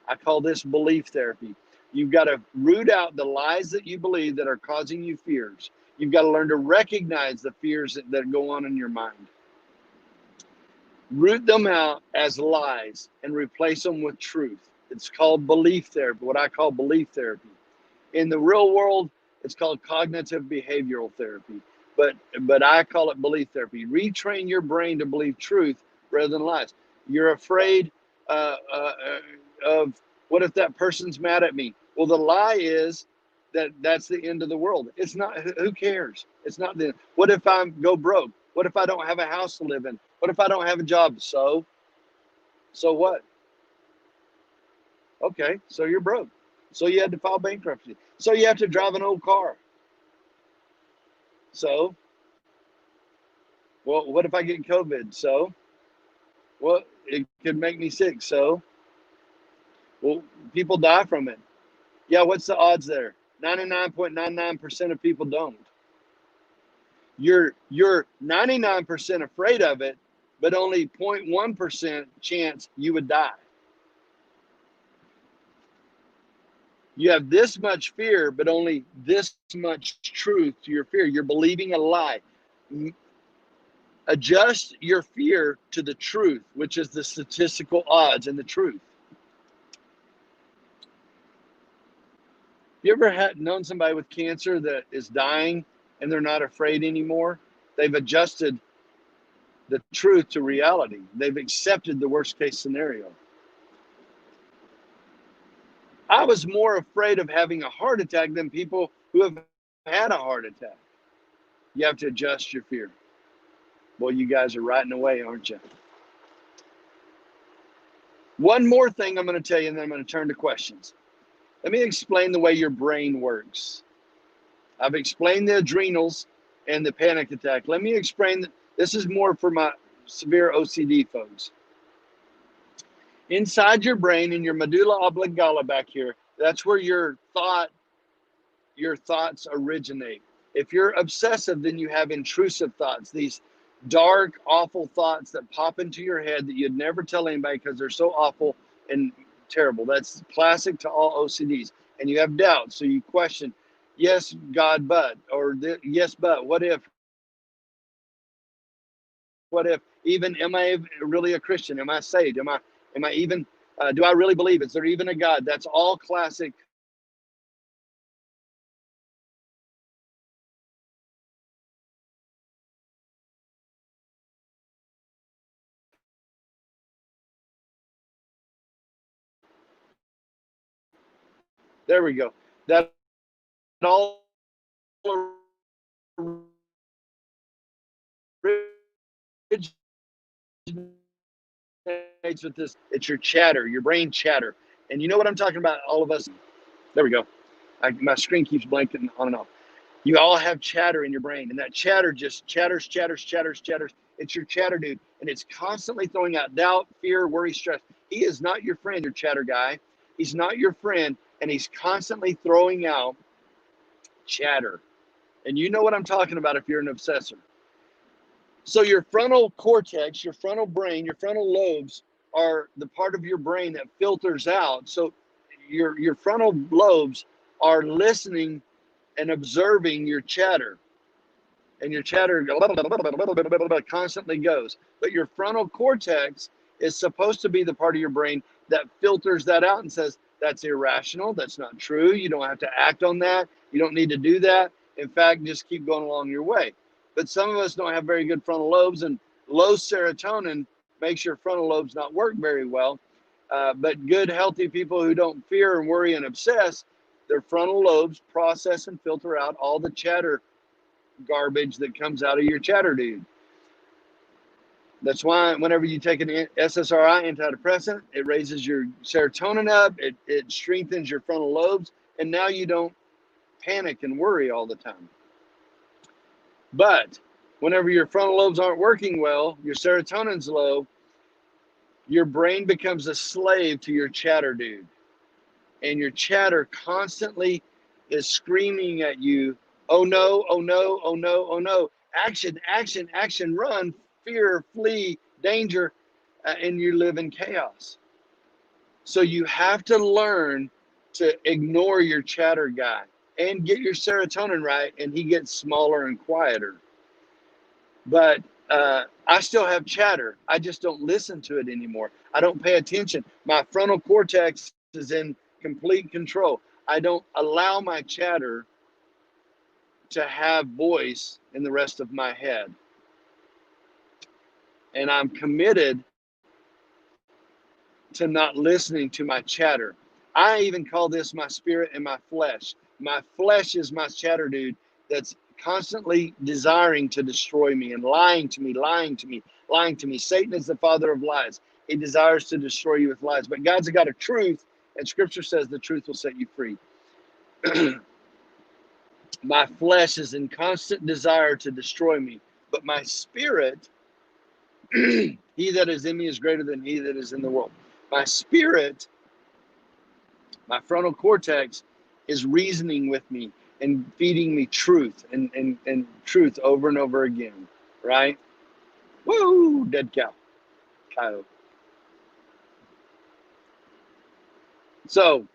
I call this belief therapy. You've got to root out the lies that you believe that are causing you fears. You've got to learn to recognize the fears that go on in your mind. Root them out as lies and replace them with truth. It's called belief therapy, what I call belief therapy. In the real world, it's called cognitive behavioral therapy, but I call it belief therapy. Retrain your brain to believe truth rather than lies. You're afraid of what if that person's mad at me? Well, the lie is that that's the end of the world. It's not. Who cares? It's not the. What if I go broke? What if I don't have a house to live in? What if I don't have a job? So what? Okay, so you're broke. So you had to file bankruptcy. So you have to drive an old car. So, well, what if I get COVID? So, well, it could make me sick. So, well, people die from it. Yeah, what's the odds there? 99.99% of people don't. You're 99% afraid of it, but only 0.1% chance you would die. You have this much fear, but only this much truth to your fear. You're believing a lie. Adjust your fear to the truth, which is the statistical odds and the truth. You ever known somebody with cancer that is dying and they're not afraid anymore? They've adjusted the truth to reality. They've accepted the worst case scenario. I was more afraid of having a heart attack than people who have had a heart attack. You have to adjust your fear. Well, you guys are riding away, aren't you? One more thing I'm going to tell you, and then I'm going to turn to questions. Let me explain the way your brain works. I've explained the adrenals and the panic attack. Let me explain. This is more for my severe OCD folks. Inside your brain, in your medulla oblongata back here, that's where your thoughts originate. If you're obsessive, then you have intrusive thoughts, these dark, awful thoughts that pop into your head that you'd never tell anybody because they're so awful and terrible. That's classic to all OCDs. And you have doubts, so you question, yes, God, but, or yes, but, what if, even, am I really a Christian? Am I saved? Am I even, do I really believe? Is there even a God? That's all classic. There we go. That all originates with this. It's your chatter, your brain chatter. And you know what I'm talking about? All of us. There we go. My screen keeps blanking on and off. You all have chatter in your brain, and that chatter just chatters. It's your chatter dude, and it's constantly throwing out doubt, fear, worry, stress. He is not your friend, your chatter guy. He's not your friend, and he's constantly throwing out chatter. And you know what I'm talking about if you're an obsessor. So your frontal cortex, your frontal brain, your frontal lobes are the part of your brain that filters out. So your frontal lobes are listening and observing your chatter. And your chatter constantly goes. But your frontal cortex is supposed to be the part of your brain that filters that out and says, that's irrational. That's not true. You don't have to act on that. You don't need to do that. In fact, just keep going along your way. But some of us don't have very good frontal lobes, and low serotonin makes your frontal lobes not work very well. But good, healthy people who don't fear and worry and obsess, their frontal lobes process and filter out all the chatter garbage that comes out of your chatter dude. That's why whenever you take an SSRI antidepressant, it raises your serotonin up, it strengthens your frontal lobes, and now you don't panic and worry all the time. But whenever your frontal lobes aren't working well, your serotonin's low, your brain becomes a slave to your chatter dude. And your chatter constantly is screaming at you, oh no, oh no, oh no, oh no. Action, action, action, run, fear, flee, danger, and you live in chaos. So you have to learn to ignore your chatter guy and get your serotonin right, and he gets smaller and quieter. But I still have chatter. I just don't listen to it anymore. I don't pay attention. My frontal cortex is in complete control. I don't allow my chatter to have voice in the rest of my head. And I'm committed to not listening to my chatter. I even call this my spirit and my flesh. My flesh is my chatter dude that's constantly desiring to destroy me and lying to me. Satan is the father of lies. He desires to destroy you with lies. But God's got a truth, and Scripture says the truth will set you free. My flesh is in constant desire to destroy me, but my spirit, he that is in me is greater than he that is in the world. My spirit, my frontal cortex, is reasoning with me and feeding me truth and truth over and over again, right? Woo, dead cow, coyote. So,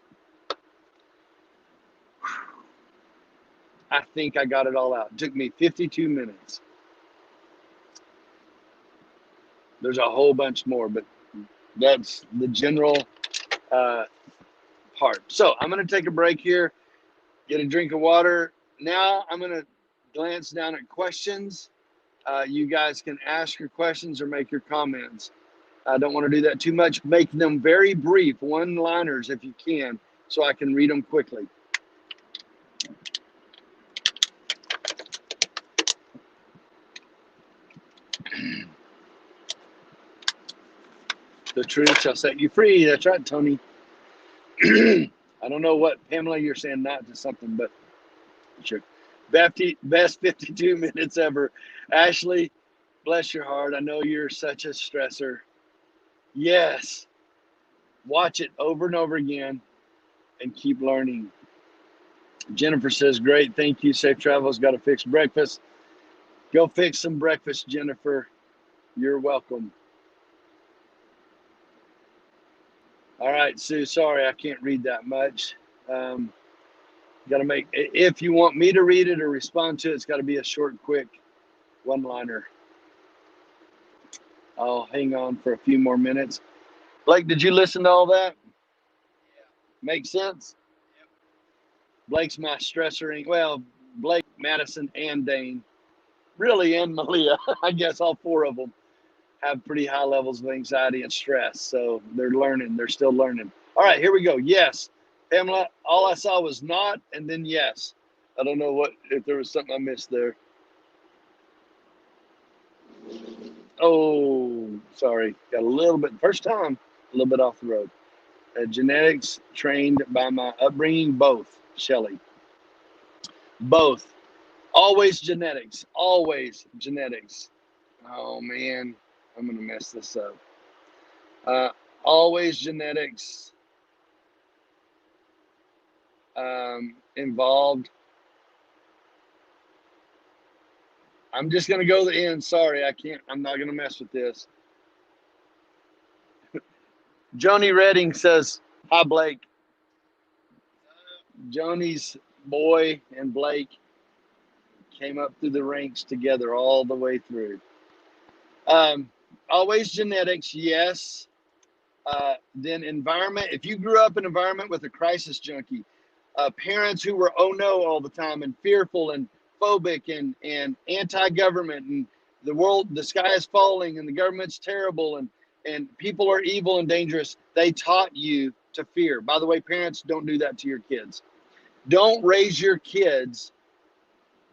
I think I got it all out. It took me 52 minutes. There's a whole bunch more, but that's the general part. So I'm going to take a break here, get a drink of water. Now I'm going to glance down at questions. You guys can ask your questions or make your comments. I don't want to do that too much. Make them very brief, one-liners if you can, so I can read them quickly. The truth shall set you free. That's right, Tony. I don't know what, Pamela, you're saying not to something, but sure. Best 52 minutes ever. Ashley, bless your heart. I know you're such a stressor. Yes. Watch it over and over again and keep learning. Jennifer says, great. Thank you. Safe travels. Got to fix breakfast. Go fix some breakfast, Jennifer. You're welcome. All right, Sue. Sorry, I can't read that much. Got to make, if you want me to read it or respond to it, it's got to be a short, quick one-liner. I'll hang on for a few more minutes. Blake, did you listen to all that? Yeah. Make sense? Yep. Blake's my stressor. Well, Blake, Madison, and Dane. Really, and Malia. I guess all four of them have pretty high levels of anxiety and stress. So they're learning. They're still learning. All right, here we go. Yes. Pamela, all I saw was not and then yes. I don't know if there was something I missed there. Oh, sorry. Got a little bit, first time, a little bit off the road. Genetics trained by my upbringing, both, Shelley. Both. Always genetics. Always genetics. Oh man, I'm gonna mess this up. Uh, always genetics involved. I'm just gonna go to the end. Sorry, I can't. I'm not gonna mess with this. Joni Redding says, "Hi Blake." Joni's boy and Blake came up through the ranks together all the way through. Um, always genetics, yes. Then environment. If you grew up in an environment with a crisis junkie, parents who were oh no all the time and fearful and phobic and anti-government and the sky is falling and the government's terrible and people are evil and dangerous, they taught you to fear. By the way, parents, don't do that to your kids. Don't raise your kids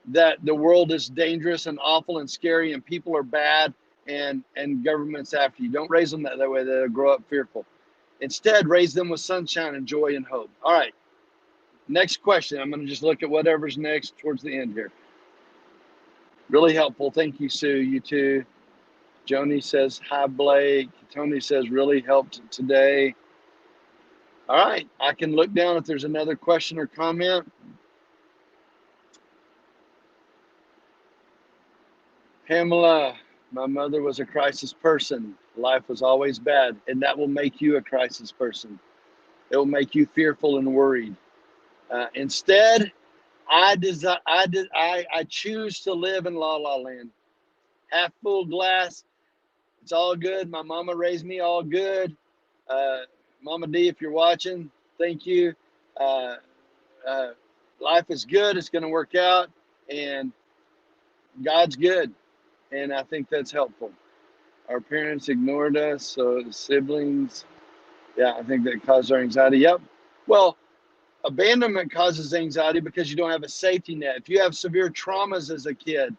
that the world is dangerous and awful and scary and people are bad and government's after you. Don't raise them that way. They'll grow up fearful. Instead, raise them with sunshine and joy and hope. All right. Next question. I'm going to just look at whatever's next towards the end here. Really helpful. Thank you, Sue. You too. Joni says, hi, Blake. Tony says, really helped today. All right. I can look down if there's another question or comment. Pamela, my mother was a crisis person. Life was always bad, and that will make you a crisis person. It will make you fearful and worried. Instead, I choose to live in La La Land. Half full glass. It's all good. My mama raised me all good. Mama D, if you're watching, thank you. Uh, Life is good. It's going to work out, and God's good. And I think that's helpful. Our parents ignored us, so the siblings, yeah, I think that caused our anxiety. Yep. Well, abandonment causes anxiety because you don't have a safety net. If you have severe traumas as a kid,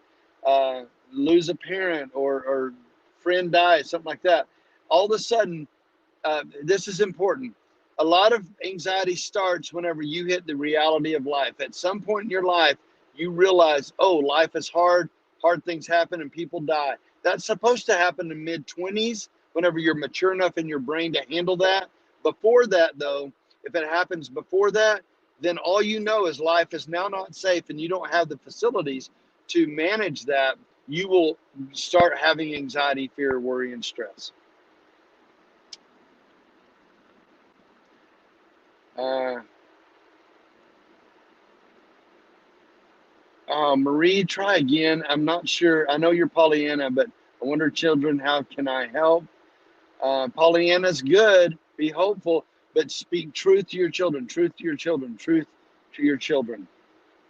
lose a parent or friend dies, something like that, all of a sudden, this is important. A lot of anxiety starts whenever you hit the reality of life. At some point in your life, you realize, oh, life is hard things happen and people die. That's supposed to happen in mid-20s, whenever you're mature enough in your brain to handle that. Before that, though, if it happens before that, then all you know is life is now not safe and you don't have the facilities to manage that. You will start having anxiety, fear, worry, and stress. Marie, try again. I'm not sure. I know you're Pollyanna, but I wonder, children, how can I help? Pollyanna's good. Be hopeful, but speak truth to your children. Truth to your children. Truth to your children.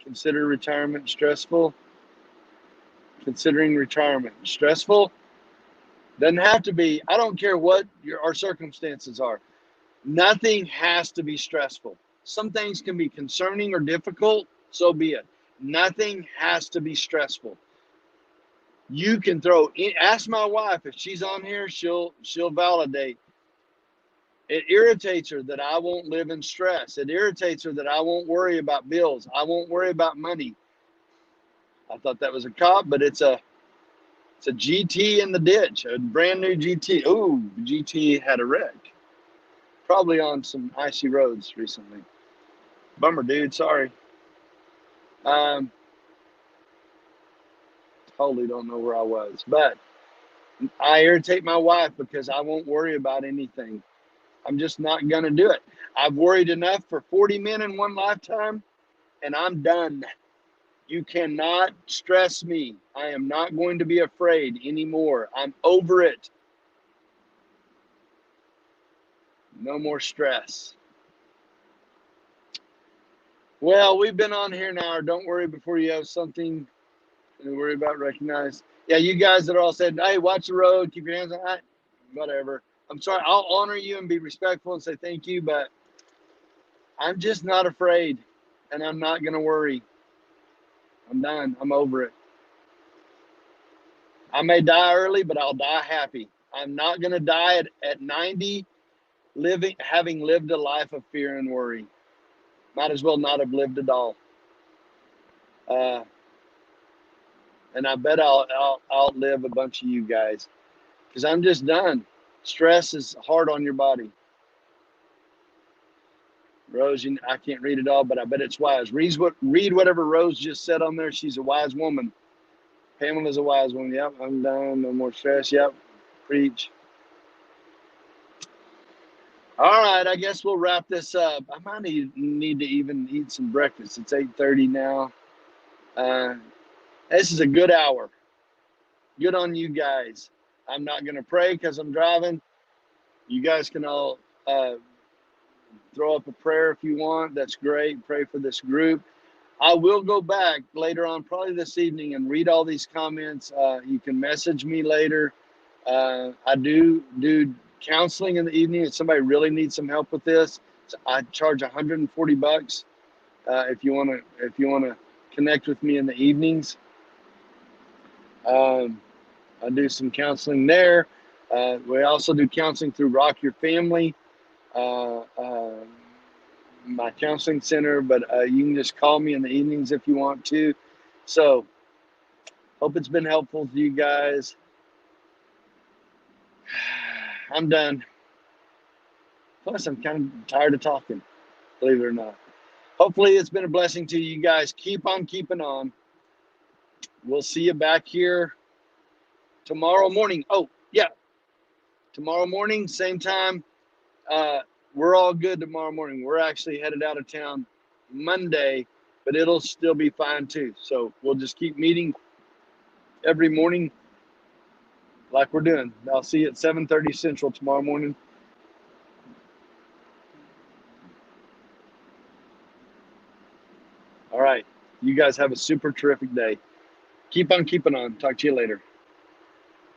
Consider retirement stressful. Considering retirement stressful doesn't have to be. I don't care what our circumstances are. Nothing has to be stressful. Some things can be concerning or difficult. So be it. Nothing has to be stressful. You can throw in, ask my wife if she's on here, she'll validate. It irritates her that I won't live in stress. It irritates her that I won't worry about bills. I won't worry about money. I thought that was a cop, but it's a GT in the ditch, a brand new GT. Ooh, GT had a wreck. Probably on some icy roads recently. Bummer, dude. Sorry. Totally don't know where I was, but I irritate my wife because I won't worry about anything. I'm just not going to do it. I've worried enough for 40 men in one lifetime, and I'm done. You cannot stress me. I am not going to be afraid anymore. I'm over it. No more stress. Well, we've been on here an hour. Don't worry before you have something to worry about, recognize. Yeah, you guys that are all saying, hey, watch the road, keep your hands on it, whatever. I'm sorry. I'll honor you and be respectful and say thank you, but I'm just not afraid, and I'm not going to worry. I'm done. I'm over it. I may die early, but I'll die happy. I'm not going to die at 90 having lived a life of fear and worry. Might as well not have lived at all. And I bet I'll outlive a bunch of you guys because I'm just done. Stress is hard on your body. Rose, I can't read it all, but I bet it's wise. Read whatever Rose just said on there. She's a wise woman. Pamela's a wise woman. Yep, I'm done. No more stress. Yep, preach. All right, I guess we'll wrap this up. I might need to even eat some breakfast. It's 8:30 now. Uh, this is a good hour. Good on you guys. I'm not going to pray because I'm driving. You guys can all throw up a prayer if you want. That's great. Pray for this group. I will go back later on, probably this evening, and read all these comments. You can message me later. I do counseling in the evening. If somebody really needs some help with this, so I charge $140 if you want to connect with me in the evenings. I do some counseling there. We also do counseling through Rock Your Family, my counseling center, but you can just call me in the evenings if you want to. So, hope it's been helpful to you guys. I'm done. Plus, I'm kind of tired of talking, believe it or not. Hopefully, it's been a blessing to you guys. Keep on keeping on. We'll see you back here tomorrow morning. Oh, yeah, tomorrow morning, same time. We're all good tomorrow morning. We're actually headed out of town Monday, but it'll still be fine too. So we'll just keep meeting every morning like we're doing. I'll see you at 7:30 Central tomorrow morning. All right. You guys have a super terrific day. Keep on keeping on. Talk to you later.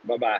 Bye-bye.